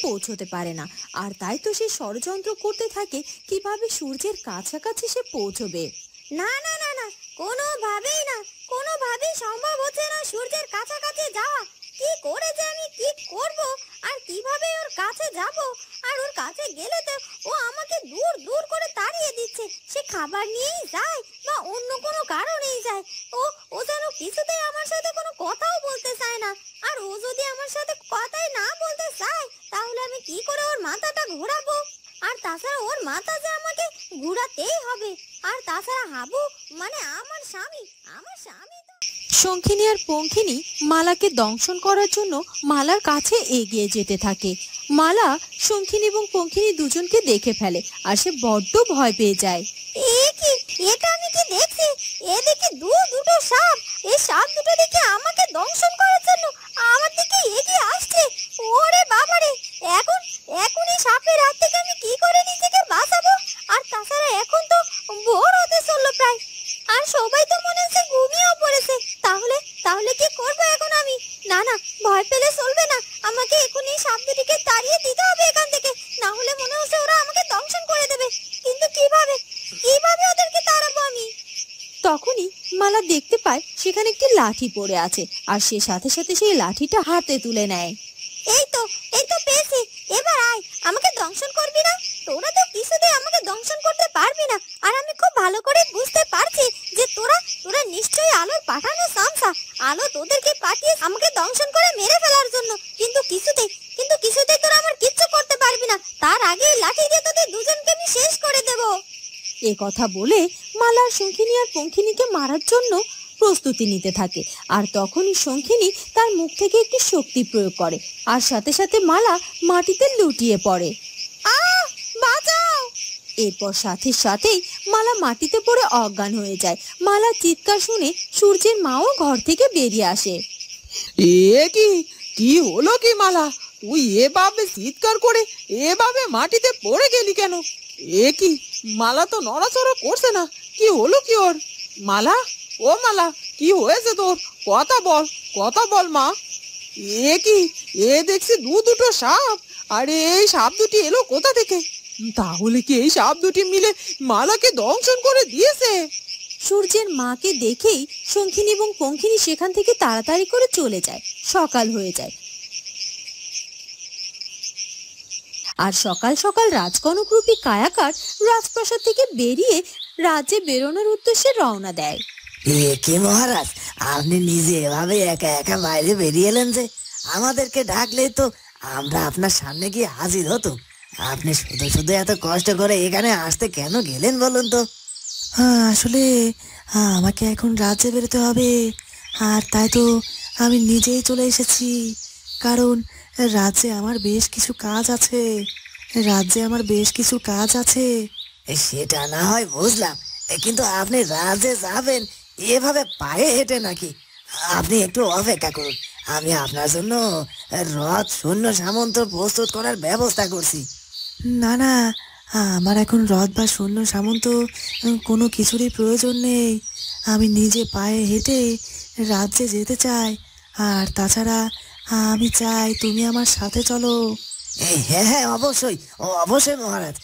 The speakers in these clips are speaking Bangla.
পৌঁছতে পারে না। আর তাই তো সে ষড়যন্ত্র করতে থাকে কিভাবে সূর্যের কাছাকাছি সে পৌঁছবে। না না না না, কোনোভাবেই না, কোনোভাবেই সম্ভব হচ্ছে না সূর্যের কাছাকাছি যাওয়া। কি করে যে আমি কি করব আর কিভাবে ওর কাছে যাব? আর ওর কাছে গেলে তো ও আমাকে দূর দূর করে তাড়িয়ে দিচ্ছে। সে খাবার নিয়েই যায় বা অন্য কোনো কারণেই যায়, ও ও যেন কিছুতেই আমার সাথে কোনো কথাও বলতে চায় না। আর ও যদি আমার সাথে কথাই না বলতে চায়, তাহলে আমি কি করে ওর মাথাটা ঘোরাবো? আর তাছাড়া ওর মাথা যে আমাকে ঘোরাতেই হবে। আর তাছাড়া হাবু মানে আমার স্বামী তো। শঙ্খিনী আর পঙ্খিনী মালাকে দংশন করার জন্য মালার কাছে এগিয়ে যেতে থাকে। মালা শঙ্খিনী এবং পঙ্খিনী দুজনকে দেখে ফেলে আর সে বড্ড ভয় পেয়ে যায়। এ কি, এটা আমি কি দেখছি? এদিকে দুটো সাপ, এই সাপ দুটো দেখে আমাকে দংশন করার জন্য আমার দিকে এগিয়ে আসছে। ওরে বাবারে, এখন এখন এই সাপের হাত থেকে আমি কি করে নিজেকে বাঁচাবো? আর তাছাড়া এখন তো ভোর হতে চললো প্রায়, আর সবাই তো মনে হচ্ছে ঘুমিয়েও পড়েছে। তাহলে তাহলে কি করবো এখন আমি? না না, ভয় পেলে চলবে না, আমাকে এখন এই সাপ দুটিকে তাড়িয়ে দিতে হবে এখান থেকে, না হলে মনে হচ্ছে ওরা আমাকে দংশন করে দেবে। কিন্তু কিভাবে কিভাবে ওদেরকে তাড়াবো আমি? তখনই মালা দেখতে পায় সেখানে একটি লাঠি পড়ে আছে আর সে সাথে সাথে সেই লাঠিটা হাতে তুলে নেয়। এই তো পেয়েছি, এবার আয়, আমাকে দংশন করবি না? তোরা তো কিছুতেই আমাকে দংশন করতে পারবি না। আর আমি খুব ভালো করে বুঝতে পারছি যে তোরা তোরা নিশ্চয়ই আলোর পাঠানো সামসা। আলো তোদেরকে পাঠিয়ে আমাকে দংশন করে মেরে ফেলার জন্য। কিন্তু কিছুতেই তোরা আমার কিচ্ছু করতে পারবি না। তার আগে লাঠি দিয়ে তোদের দুজনকে আমি শেষ করে দেব। এ কথা বলে মালা শঙ্খিনী আর পঙ্খিনীকে মারার জন্য প্রস্তুতি নিতে থাকে। আর তখনই শঙ্খিনী তার মুখ থেকে একটি শক্তি প্রয়োগ করে আর সাথে সাথে মালা মাটিতে লুটিয়ে পড়ে। আহ, বাঁচাও! এরপর সাথে সাথেই মালা মাটিতে পড়ে অজ্ঞান হয়ে যায়। মালা চিৎকার শুনে সূর্যের মাও ঘর থেকে বেরিয়ে আসে। এ কি, কি হলো কি মালা? তুই এভাবে চিৎকার করে এভাবে মাটিতে পড়ে গেলি কেন? এ কি, মালা তো নড়াচড়া করছে না, কি হলো কি ওর? মালা, ও মালা, কি হয়েছে তোর? কথা বল মা। এ কি, এ দেখছি দুটো সাপ। আরে এই সাপ দুটি এলো কোথা থেকে? তাহলে কি এই সাপ দুটি মিলে মালাকে দংশন করে দিয়েছে? সূর্যের মাকে দেখেই শঙ্খিনী এবং পঙ্খিনী সেখান থেকে তাড়াতাড়ি করে চলে যায়। সকাল হয়ে যায় আর সকাল সকাল রাজকনকরূপী কায়াকার রাজপ্রাসাদ থেকে বেরিয়ে রাজ্যে বেরোনোর উদ্দেশ্যে রওনা দেয়। কি মহারাজ, আপনি নিজে এভাবে একা একা বাইরে বেরিয়ে এলেন যে? আমাদেরকে ডাকলেই তো আমরা আপনার সামনে গিয়ে হাজির হতো। আপনি শুধু শুধু এত কষ্ট করে এখানে আসতে কেন গেলেন বলুন তো? আসলে আমাকে এখন রাজ্যে বেরোতে হবে, আর তাই তো আমি নিজেই চলে এসেছি। কারণ রাজ্যে আমার বেশ কিছু কাজ আছে। সেটা না হয় বুঝলাম, কিন্তু আপনি রাজ্যে যাবেন এভাবে পায়ে হেঁটে নাকি? আপনি একটু অপেক্ষা করুন, আমি আপনার জন্য রথ সৈন্য সামন্ত প্রস্তুত করার ব্যবস্থা করছি। না না, আমার এখন রথ বা সৈন্য সামন্ত কোনো কিছুরই প্রয়োজন নেই। আমি নিজে পায়ে হেঁটে রাজ্যে যেতে চাই। আর তাছাড়া আমি চাই তুমি আমার সাথে চলো। হ্যাঁ হ্যাঁ, অবশ্যই অবশ্যই মহারাজ,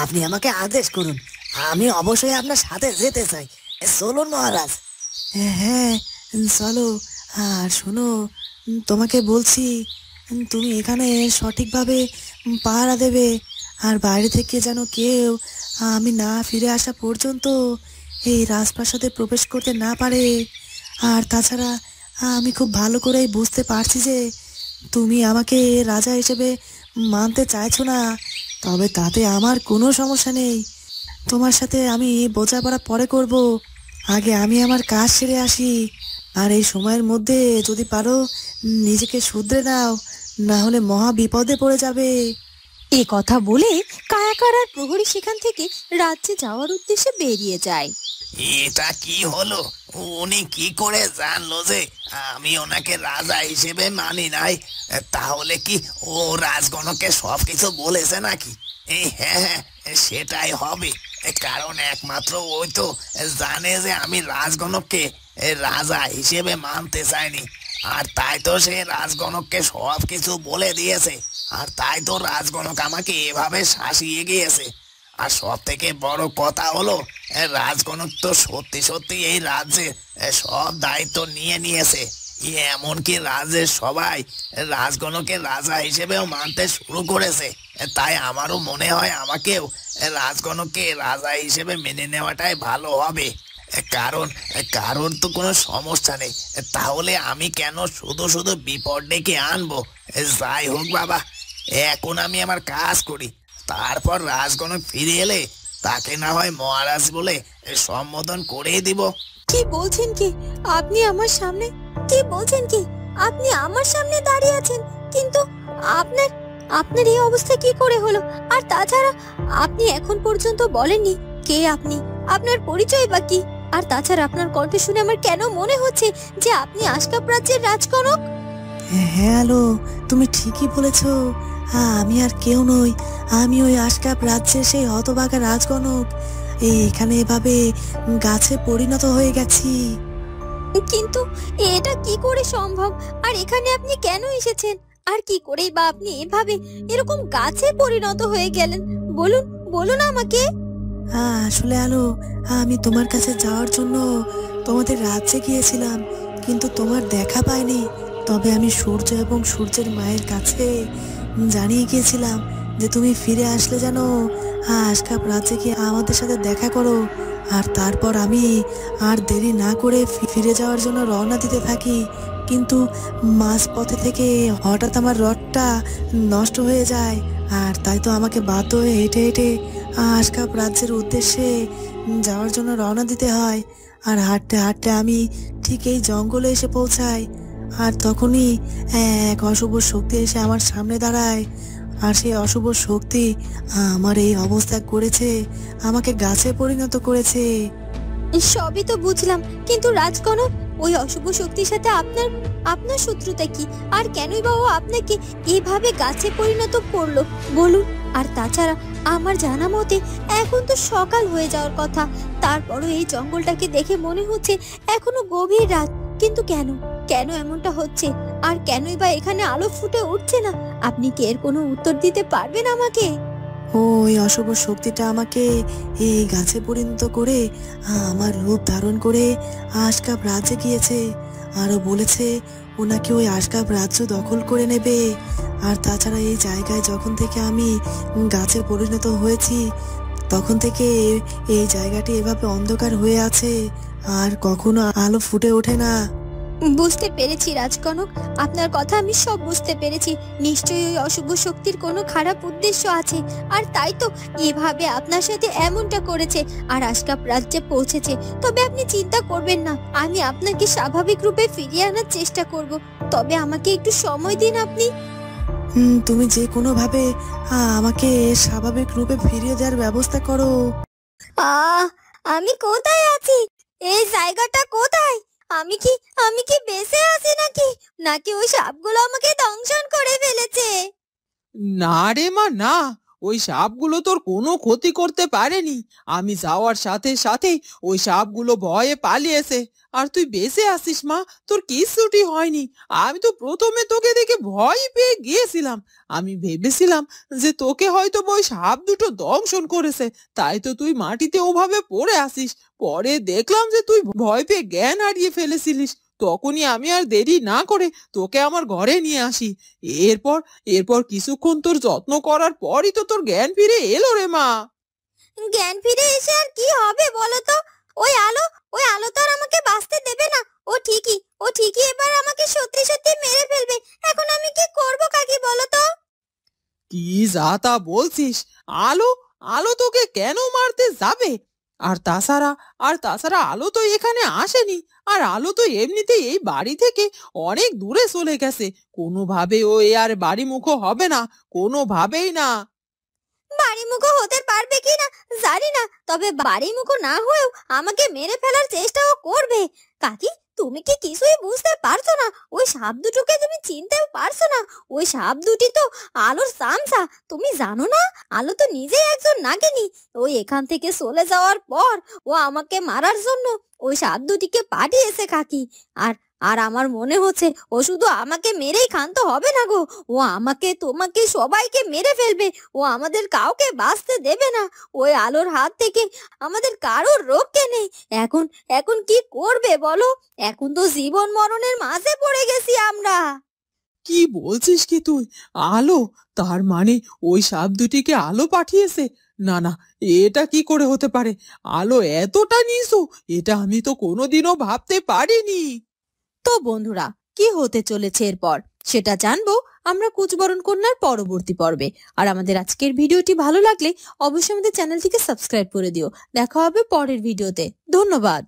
আপনি আমাকে আদেশ করুন, আমি অবশ্যই আপনার সাথে যেতে চাই। চলুন মহারাজ। হ্যাঁ চলো। আর শোনো, তোমাকে বলছি, তুমি এখানে সঠিকভাবে পাহারা দেবে। আর বাইরে থেকে যেন কেউ আমি না ফিরে আসা পর্যন্ত এই রাজপ্রাসাদে প্রবেশ করতে না পারে। আর তাছাড়া আমি খুব ভালো করেই বুঝতে পারছি যে তুমি আমাকে রাজা হিসেবে মানতে চাইছো না, তবে তাতে আমার কোনো সমস্যা নেই। তোমার সাথে আমি বোঝাপড়া পরে করব, আগে আমি আমার কাজ সেরে আসি। আর এই সময়ের মধ্যে যদি পারো নিজেকে শুধরে নাও, না হলে মহা বিপদে পড়ে যাবে। এ কথা বলে কায়াকার আর প্রহরী সেখান থেকে রাজ্যে যাওয়ার উদ্দেশ্যে বেরিয়ে যায়। এটা কি হলো? উনি কি করে জানলো যে আমি ওনাকে রাজা হিসেবে মানি নাই? তাহলে কি ও রাজগণকে সবকিছু বলেছে নাকি? হ্যাঁ হ্যাঁ, সেটাই হবে। কারণ একমাত্র ওই তো জানে যে আমি রাজগণকে রাজা হিসেবে মানতে চাইনি। আর তাই তো সে রাজগণককে সব কিছু বলে দিয়েছে। আর তাই তো রাজগণক আমাকে এভাবে শাসিয়ে গিয়েছে। আর সব থেকে বড় কথা হলো, রাজগণক তো সত্যি সত্যি এই রাজ্যের সব দায়িত্ব নিয়ে নিয়েছে। এমনকি রাজ্যের সবাই রাজগণকের রাজা হিসেবেও মানতে শুরু করেছে। তাই আমারও মনে হয় আমাকেও রাজগণককে রাজা হিসেবে মেনে নেওয়াটাই ভালো হবে। কারণ কারণ তো কোনো সমস্যা নেই, তাহলে আমি কেন শুধু শুধু বিপদ ডেকে আনবো? যাই হোক বাবা, এখন আমি আমার কাজ করি, তারপর রাজগণক ফিরে এলে তাকে না হয় মহারাজ বলে সম্বোধন করেই দিব। কি বলছেন কি আপনি আমার সামনে? কি বলছেন কি? আপনি আমার সামনে দাঁড়িয়ে আছেন, কিন্তু আপনার আপনার এই অবস্থা কি করে হলো? আর তাছাড়া আপনি এখন পর্যন্ত বলেননি কে আপনি, আপনার পরিচয় বা কি? আর তাছাড়া আপনার কণ্ঠ শুনে আমার কেন মনে হচ্ছে যে আপনি আশকাপ রাজ্যের রাজকনক? হ্যাঁ আলো, তুমি ঠিকই বলেছ। আমি আর কেউ নই, আমি ওই আশকাপ রাজ্যের সেই হতভাগা রাজগণক। এখানে এভাবে গাছে পরিণত হয়ে গেছি। কিন্তু এটা কি করে সম্ভব? আর এখানে আপনি কেন এসেছেন? আর কি করেই বা আপনি এভাবে এরকম গাছে পরিণত হয়ে গেলেন? বলুন বলুন আমাকে। আসলে আলো, আমি তোমার কাছে যাওয়ার জন্য তোমাদের রাজ্যে গিয়েছিলাম, কিন্তু তোমার দেখা পাইনি। তবে আমি সূর্য এবং সূর্যের মায়ের কাছে জানিয়ে গিয়েছিলাম যে তুমি ফিরে আসলে যেন আশকাপ রাজ্যে গিয়ে আমাদের সাথে দেখা করো। আর তারপর আমি আর দেরি না করে ফিরে যাওয়ার জন্য রওনা দিতে থাকি। কিন্তু মাঝ পথে থেকে হঠাৎ আমার রথটা নষ্ট হয়ে যায়, আর তাই তো আমাকে বাধ্য হয়ে হেঁটে হেঁটে আশকাপ রাজ্যের উদ্দেশ্যে যাওয়ার জন্য রওনা দিতে হয়। আর হাঁটতে হাঁটতে আমি ঠিক এই জঙ্গলে এসে পৌঁছাই। আর তখনই এক অশুভ শক্তি এসে আমার সামনে দাঁড়ায়। আর সেই অশুভ শক্তি আমার এই অবস্থা করেছে, আমাকে গাছে পরিণত করেছে। সবই তো বুঝলাম, কিন্তু রাজকনক, ওই অশুভ শক্তির সাথে আপনার আপনার শত্রুতা কি? আর কেনই বা ও আপনাকে এভাবে গাছে পরিণত করলো বলুন? আর তাছাড়া আমার জানা মতে এখন তো সকাল হয়ে যাওয়ার কথা, তারপরও এই জঙ্গলটাকে দেখে মনে হচ্ছে এখনো গভীর রাত। কিন্তু কেন কেন এমনটা হচ্ছে? আর কেনই বা এখানে আলো ফুটে উঠছে না? আপনি কি এর কোনো উত্তর দিতে পারবেন আমাকে? ওই অশুভ শক্তিটা আমাকে এই গাছে পরিণত করে আমার রূপ ধারণ করে আশকাপ রাজ্যে গিয়েছে। আরো বলেছে ওনাকে ওই আশকাপ রাজ্য দখল করে নেবে। আর তাছাড়া এই জায়গায় যখন থেকে আমি গাছে পরিণত হয়েছি, তখন থেকে এই জায়গাটি এভাবে অন্ধকার হয়ে আছে, আর কখনো আলো ফুটে ওঠে না। বুঝতে পেরেছি রাজকনক, আপনার কথা আমি সব বুঝতে পেরেছি। নিশ্চয়ই ওই অশুভ শক্তির কোনো খারাপ উদ্দেশ্য আছে, আর তাই তো এভাবে আপনার সাথে এমনটা করেছে আর আশকাপ রাজ্যে পৌঁছেছে। তবে আপনি চিন্তা করবেন না, আমি আপনাকে স্বাভাবিক রূপে ফিরিয়ে আনার চেষ্টা করব। তবে আমাকে একটু সময় দিন আপনি। তুমি যে কোনো ভাবে আমাকে স্বাভাবিক রূপে ফিরিয়ে দেওয়ার ব্যবস্থা করো। আমি কোথায় আছি? এই জায়গাটা কোথায়? আমি কি বেঁচে আছি নাকি নাকি ওই সাপগুলো আমাকে দংশন করে ফেলেছে? না রে মা, না, ওই সাপগুলো তোর কোনো ক্ষতি করতে পারেনি। আমি যাওয়ার সাথে সাথেই ওই সাপগুলো ভয়ে পালিয়েছে। আর তুই বেঁচে আছিস মা, তোর কিচ্ছুটি হয়নি। আমি তো প্রথমে তোকে দেখে ভয় পেয়ে গিয়েছিলাম। আমি ভেবেছিলাম যে তোকে হয়তো ওই সাপ দুটো দংশন করেছে, তাই তো তুই মাটিতে ওভাবে পড়ে আসিস। পরে দেখলাম যে তুই ভয় পেয়ে জ্ঞান হারিয়ে ফেলেছিলিস। তখনই আমি আর দেরি না করে তোকে আমার ঘরে নিয়ে আসি। এরপর এরপর কিছুক্ষণ তোর যত্ন করার পরই তো তোর জ্ঞান ফিরে এলো রে মা। জ্ঞান ফিরে এসে আর কি হবে বলো তো? ওই আলো তো আর আমাকে বাঁচতে দেবে না। ও ঠিকই এবার আমাকে সত্যি সত্যি মেরে ফেলবে। এখন আমি কি করব কাকি বলো তো? কি যা তা বলছিস? আলো আলো তোকে কেন মারতে যাবে? আর তাছাড়া আলো তো এখানে আসেনি। আর আলো তো এমনিতেই এই বাড়ি থেকে অনেক দূরে চলে গেছে। কোনোভাবে ও এ আর বাড়ি মুখো হবে না, কোনোভাবেই না। বাড়িমুখো হতে পারবে কি না জানি না, তবে বাড়িমুখো না হয়েও আমাকে মেরে ফেলার চেষ্টাও করবে। কাকি, তুমি কি কিছুই বুঝতে পারছো না? ওই সাপ দুটোকে তুমি চিনতেও পারছো না? ওই সাপ দুটি তো আলোর চামচা। তুমি জানো না, আলো তো নিজেই একজন নাগিনী। ওই এখান থেকে চলে যাওয়ার পর ও আমাকে মারার জন্য ওই সাপ দুটিকে পাঠিয়েছে কাকি। আর আর আমার মনে হচ্ছে ও শুধু আমাকে মেরেই ক্ষান্ত হবে না গো, ও আমাকে তোমাকে সবাইকে মেরে ফেলবে। ও আমাদের কাউকে বাঁচতে দেবে না। ওই আলোর হাত থেকে আমাদের কারোর রক্ষে নেই। এখন এখন কি করবে বলো? এখন তো জীবন মরণের মাঝে পড়ে গেছি আমরা। কি বলছিস কি তুই? আলো? তার মানে ওই সাপ দুটিকে আলো পাঠিয়েছে? না না, এটা কি করে হতে পারে? আলো এতটা নিচু, এটা আমি তো কোনোদিনও ভাবতে পারিনি। তো বন্ধুরা, কি হতে চলেছে এরপর সেটা জানবো আমরা কুচবরণ কন্যার পরবর্তী পর্বে। আর আমাদের আজকের ভিডিওটি ভালো লাগলে অবশ্যই আমাদের চ্যানেলটিকে সাবস্ক্রাইব করে দিও। দেখা হবে পরের ভিডিওতে। ধন্যবাদ।